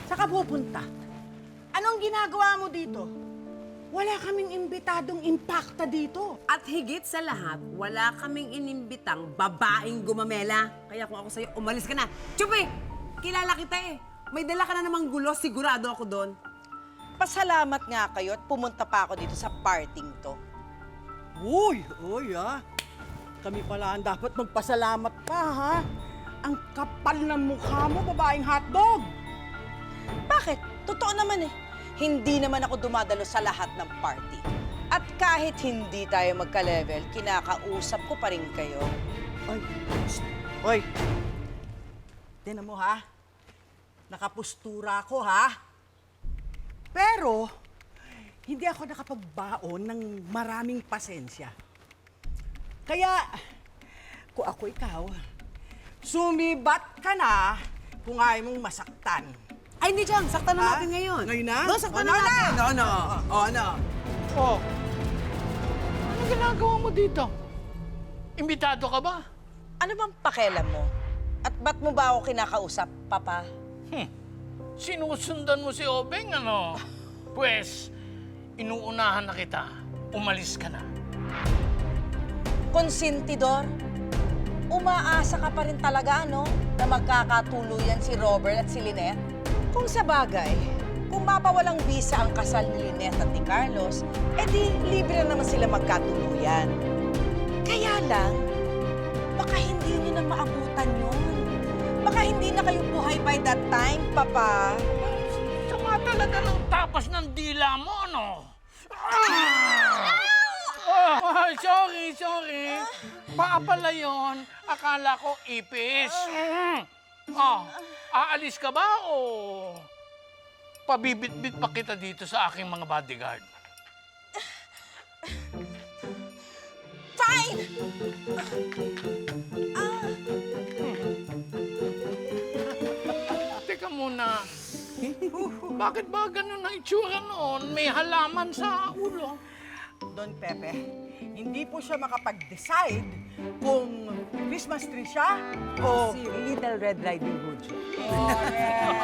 Saka pupunta. Anong ginagawa mo dito? Wala kaming imbitadong impacta dito. At higit sa lahat, wala kaming inimbitang babaeng gumamela. Kaya kung ako sa'yo, umalis ka na. Chupi! Kilala kita eh. May dala ka na namang gulo, sigurado ako doon. Pasalamat nga kayo at pumunta pa ako dito sa parting to. Uy, kami pala ang dapat magpasalamat pa, ha? Ang kapal ng mukha mo, babaeng hotdog. Bakit? Totoo naman eh. Hindi naman ako dumadalo sa lahat ng party. At kahit hindi tayo magka-level, kinakausap ko pa rin kayo. Oy. Tinan mo, ha? Nakapustura ako, ha? Pero, hindi ako nakapagbaon ng maraming pasensya. Kaya, kung ako ikaw, sumibat ka na kung ayaw mong masaktan. Ay, hindi, Chang. Saktan na Ha? natin ngayon. Ngayon na? No, saktan na natin. Ano? Oh, ano ginagawa mo dito? Imbitado ka ba? Ano bang pakialam mo? At ba't mo ba ako kinakausap, Papa? Sinusundan mo si Obeng, ano? Pwes, inuunahan na kita. Umalis ka na. Konsentidor, umaasa ka pa rin talaga, no? Na magkakatuluyan si Robert at si Lynette? Kung sa bagay, kung mapawalang visa ang kasal ni Lynette at ni Carlos, edi libre na naman sila magkatuluyan. Kaya lang, baka hindi niyo na maabutan yun. Baka hindi na kayo buhay by that time, Papa. Sama talaga ng tapas ng dila mo, ano? Sorry. Paa pala yun. Akala ko ipis. Aalis ka ba o pabibit-bit pa kita dito sa aking mga bodyguard? Fine! Teka muna. Bakit ba ganun ang itsura noon? May halaman sa ulo. Don Pepe, hindi po siya makapag-decide kung Christmas tree siya o Si Little Red Riding Hood. Correct.